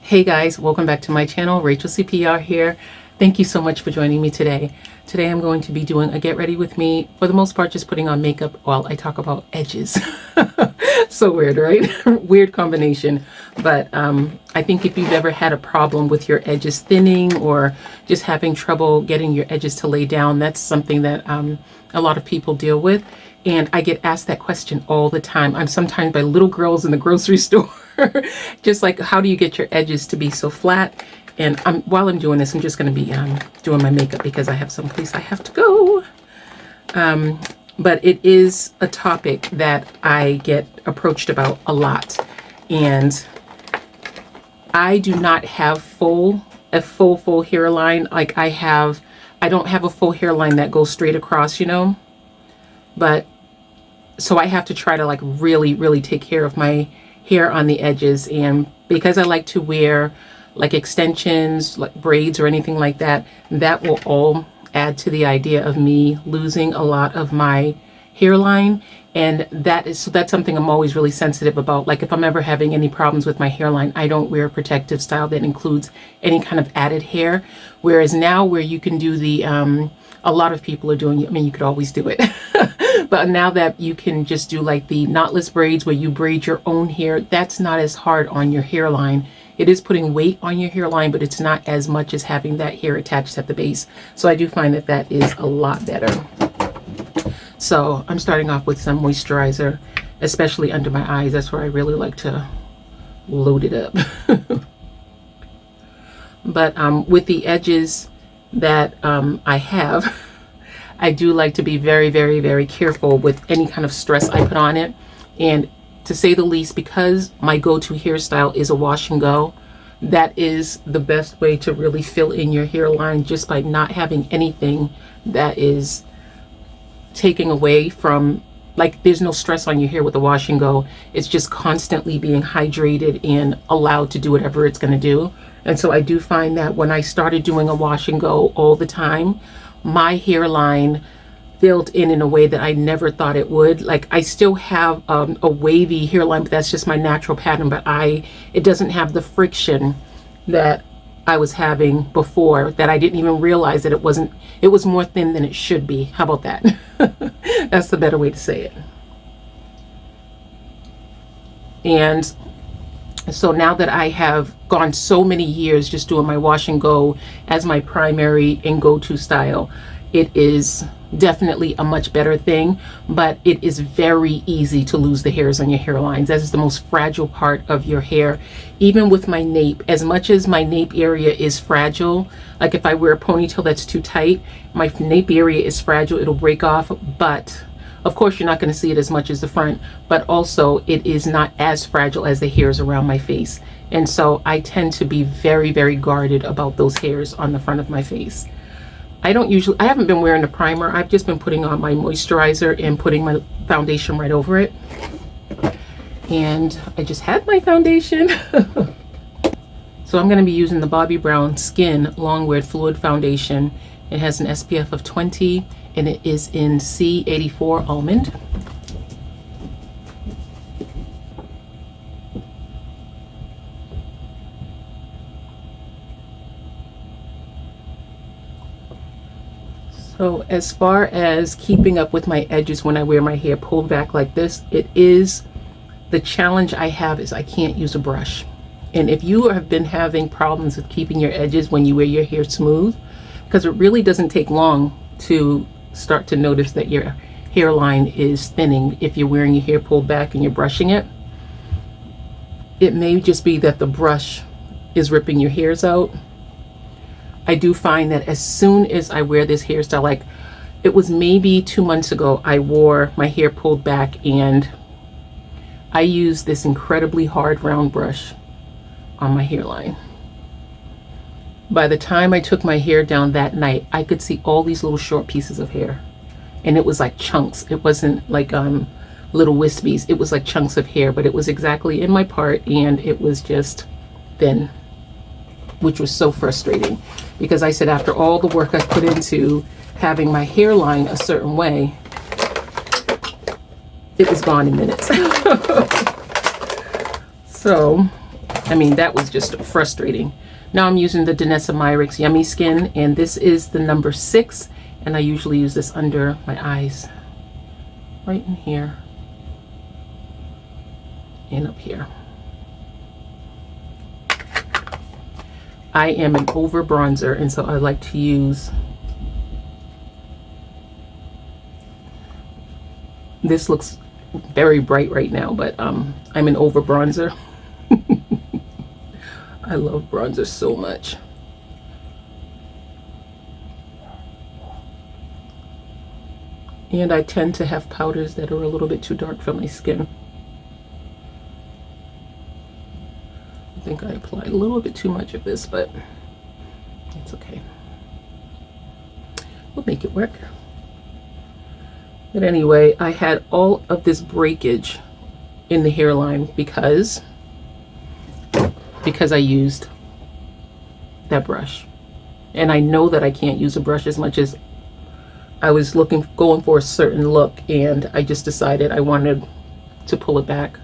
Hey guys, welcome back to my channel. Rachel CPR here. Thank you so much for joining me today. Today I'm going to be doing a get ready with me. For the most part, just putting on makeup while I talk about edges. So weird, right? Weird combination. But I think if you've ever had a problem with your edges thinning or just having trouble getting your edges to lay down, that's something that a lot of people deal with. And I get asked that question all the time. I'm sometimes by little girls in the grocery store. Just like, how do you get your edges to be so flat? And while I'm doing this, I'm just going to be doing my makeup because I have someplace I have to go. But it is a topic that I get approached about a lot. And I do not have a full hairline. Like I don't have a full hairline that goes straight across, But so I have to try to like really take care of my hair on the edges. And because I like to wear like extensions, like braids or anything like that, that will all add to the idea of me losing a lot of my hairline. And that's something I'm always really sensitive about. Like if I'm ever having any problems with my hairline, I don't wear a protective style that includes any kind of added hair. Whereas now where you can do the, a lot of people are doing it. I mean, you could always do it. But now that you can just do like the knotless braids where you braid your own hair, that's not as hard on your hairline. It is putting weight on your hairline, but it's not as much as having that hair attached at the base. So I do find that that is a lot better. So I'm starting off with some moisturizer, especially under my eyes. That's where I really like to load it up. But with the edges that I have, I do like to be very careful with any kind of stress I put on it. And to say the least, because my go-to hairstyle is a wash and go, that is the best way to really fill in your hairline, just by not having anything that is taking away from, like, there's no stress on your hair with a wash and go. It's just constantly being hydrated and allowed to do whatever it's going to do. And so I do find that when I started doing a wash and go all the time, my hairline filled in a way that I never thought it would. Like I still have a wavy hairline, but that's just my natural pattern. But it doesn't have the friction that I was having before, that I didn't even realize that it wasn't. It was more thin than it should be. How about that? That's the better way to say it. And so now that I have gone so many years just doing my wash and go as my primary and go-to style, it is definitely a much better thing. But it is very easy to lose the hairs on your hairlines. That is the most fragile part of your hair. Even with my nape, as much as my nape area is fragile, like if I wear a ponytail that's too tight, my nape area is fragile, it'll break off. But of course, you're not going to see it as much as the front, but also it is not as fragile as the hairs around my face. And so I tend to be very guarded about those hairs on the front of my face. I haven't been wearing a primer. I've just been putting on my moisturizer and putting my foundation right over it. And I just had my foundation. So I'm going to be using the Bobbi Brown Skin Longwear Fluid Foundation. It has an SPF of 20 and it is in C84 Almond. So as far as keeping up with my edges when I wear my hair pulled back like this, the challenge I have is I can't use a brush. And if you have been having problems with keeping your edges when you wear your hair smooth, because it really doesn't take long to start to notice that your hairline is thinning if you're wearing your hair pulled back and you're brushing it. It may just be that the brush is ripping your hairs out. I do find that as soon as I wear this hairstyle, like it was maybe 2 months ago, I wore my hair pulled back and I used this incredibly hard round brush on my hairline. By the time I took my hair down that night, I could see all these little short pieces of hair. And it was like chunks. It wasn't like little wispies. It was like chunks of hair, but it was exactly in my part and it was just thin, which was so frustrating because I said after all the work I put into having my hairline a certain way, it was gone in minutes. So I mean, that was just frustrating. Now I'm using the Danessa Myricks Yummy Skin, and this is the number 6, and I usually use this under my eyes, right in here and up here. I am an over bronzer, and so I like to use, this looks very bright right now, but I'm an over bronzer. I love bronzer so much. And I tend to have powders that are a little bit too dark for my skin. I think I applied a little bit too much of this, but it's okay. We'll make it work. But anyway, I had all of this breakage in the hairline because I used that brush. And I know that I can't use a brush as much as I was going for a certain look, and I just decided I wanted to pull it back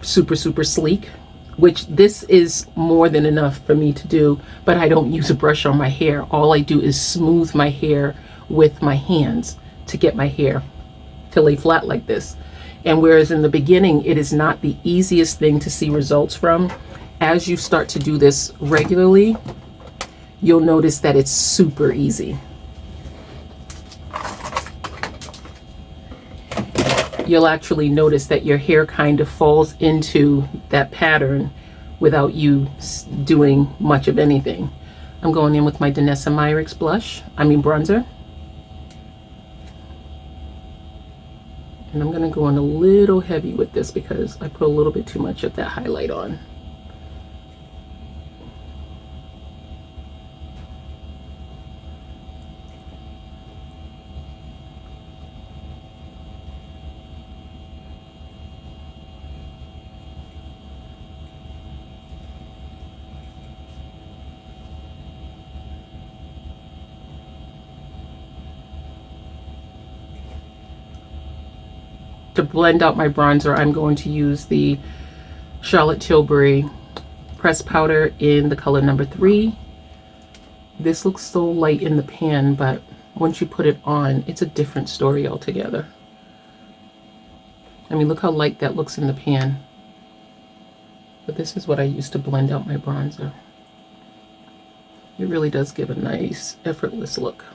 super, super sleek, which this is more than enough for me to do, but I don't use a brush on my hair. All I do is smooth my hair with my hands to get my hair to lay flat like this. And whereas in the beginning, it is not the easiest thing to see results from, as you start to do this regularly, you'll notice that it's super easy. You'll actually notice that your hair kind of falls into that pattern without you doing much of anything. I'm going in with my Danessa Myricks bronzer. And I'm going to go in a little heavy with this because I put a little bit too much of that highlight on. To blend out my bronzer, I'm going to use the Charlotte Tilbury pressed powder in the color number 3. This looks so light in the pan, but once you put it on, it's a different story altogether. I mean, look how light that looks in the pan. But this is what I use to blend out my bronzer. It really does give a nice, effortless look.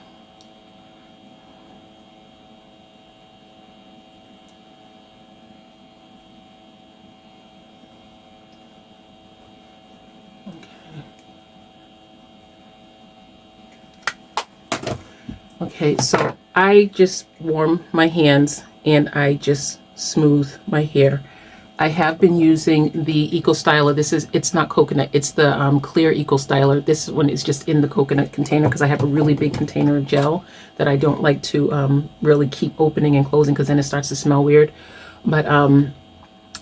Okay, so I just warm my hands and I just smooth my hair. I have been using the Eco Styler. It's not coconut, it's the clear Eco Styler. This one is just in the coconut container because I have a really big container of gel that I don't like to really keep opening and closing because then it starts to smell weird. But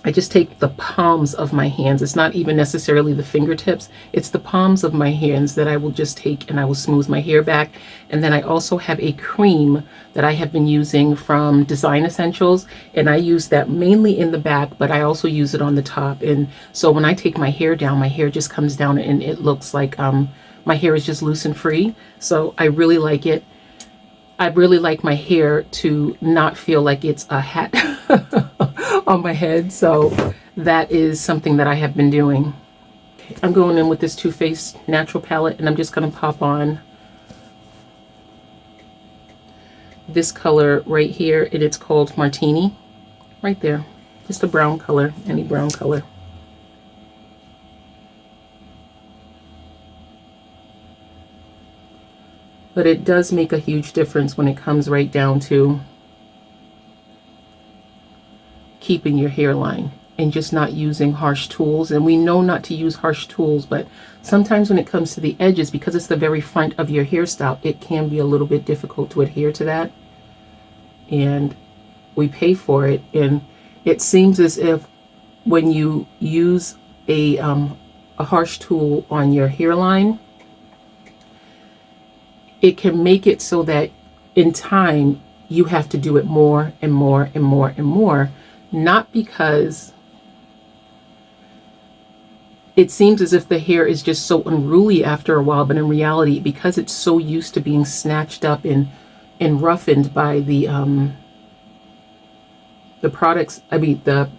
I just take the palms of my hands. It's not even necessarily the fingertips. It's the palms of my hands that I will just take and I will smooth my hair back. And then I also have a cream that I have been using from Design Essentials. And I use that mainly in the back, but I also use it on the top. And so when I take my hair down, my hair just comes down and it looks like my hair is just loose and free. So I really like it. I really like my hair to not feel like it's a hat on my head. So that is something that I have been doing. I'm going in with this Too Faced Natural palette and I'm just going to pop on this color right here. And it's called Martini. Right there. Just a brown color, any brown color. But it does make a huge difference when it comes right down to keeping your hairline and just not using harsh tools. And we know not to use harsh tools, but sometimes when it comes to the edges, because it's the very front of your hairstyle, it can be a little bit difficult to adhere to that. And we pay for it. And it seems as if when you use a harsh tool on your hairline, it can make it so that in time you have to do it more and more and more and more, not because it seems as if the hair is just so unruly after a while, but in reality, because it's so used to being snatched up and roughened by the products, I mean the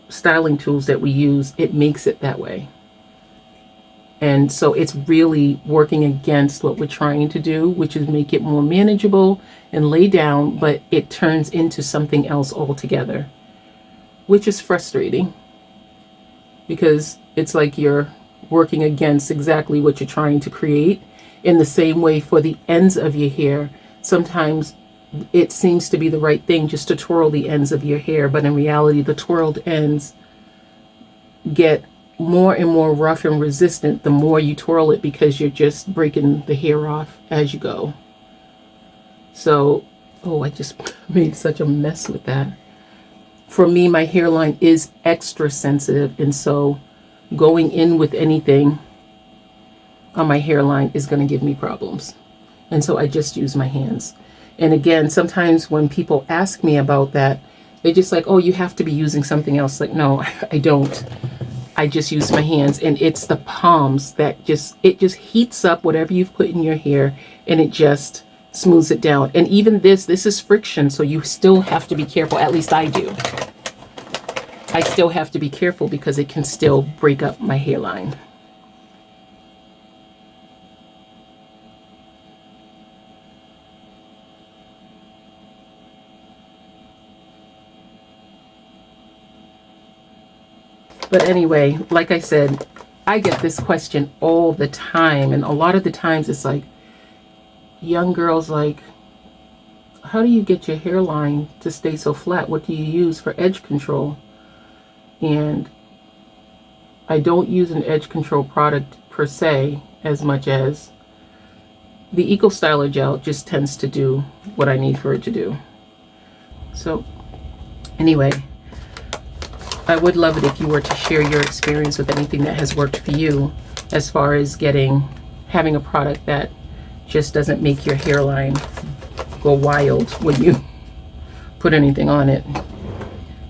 styling tools that we use, it makes it that way. And so it's really working against what we're trying to do, which is make it more manageable and lay down, but it turns into something else altogether, which is frustrating because it's like you're working against exactly what you're trying to create. In the same way for the ends of your hair, sometimes it seems to be the right thing just to twirl the ends of your hair, but in reality, the twirled ends get more and more rough and resistant the more you twirl it, because you're just breaking the hair off as you go. So, oh, I just made such a mess with that. For me, my hairline is extra sensitive, and so going in with anything on my hairline is going to give me problems. And so I just use my hands. And again, sometimes when people ask me about that, they're just like, oh, you have to be using something else. Like, no, I don't. I just use my hands, and it's the palms that it just heats up whatever you've put in your hair, and it just smooths it down. And even this is friction, so you still have to be careful. At least I do. I still have to be careful because it can still break up my hairline. But anyway, like I said, I get this question all the time. And a lot of the times it's like, young girls like, how do you get your hairline to stay so flat? What do you use for edge control? And I don't use an edge control product per se as much as the Eco Styler gel just tends to do what I need for it to do. So anyway, I would love it if you were to share your experience with anything that has worked for you as far as having a product that just doesn't make your hairline go wild when you put anything on it.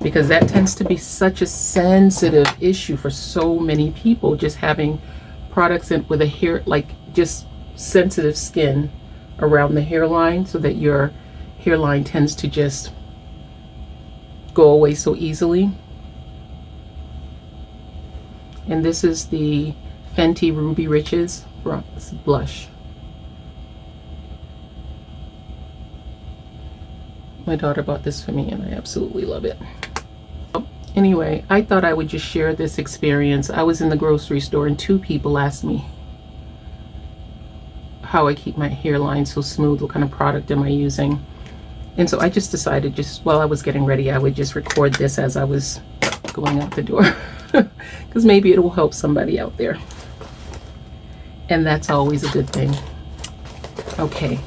Because that tends to be such a sensitive issue for so many people, just having products with a hair, like just sensitive skin around the hairline, so that your hairline tends to just go away so easily. And this is the Fenty Ruby Riches blush. My daughter bought this for me and I absolutely love it. Anyway, I thought I would just share this experience. I was in the grocery store and 2 people asked me how I keep my hairline so smooth, what kind of product am I using. And so I just decided, just while I was getting ready, I would just record this as I was going out the door. Because maybe it will help somebody out there. And that's always a good thing. Okay,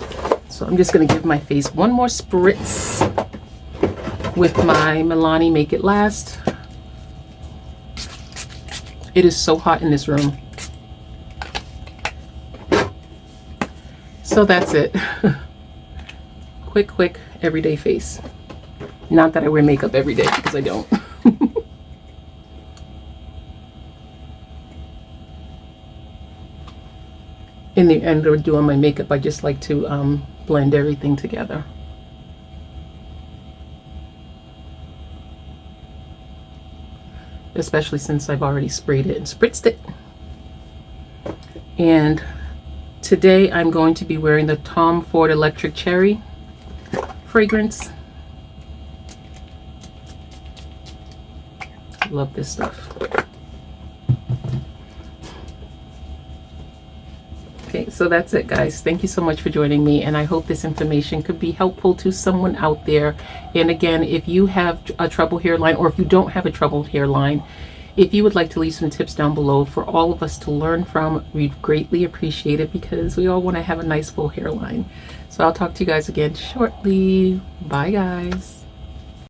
so I'm just going to give my face one more spritz with my Milani Make It Last. It is so hot in this room. So that's it. Quick, everyday face. Not that I wear makeup every day, because I don't. In the end of doing my makeup, I just like to blend everything together. Especially since I've already sprayed it and spritzed it. And today I'm going to be wearing the Tom Ford Electric Cherry fragrance. Love this stuff. Okay, so that's it, guys. Thank you so much for joining me, and I hope this information could be helpful to someone out there. And again, if you have a troubled hairline, or if you don't have a troubled hairline, if you would like to leave some tips down below for all of us to learn from, we'd greatly appreciate it, because we all want to have a nice full hairline. So I'll talk to you guys again shortly. Bye, guys.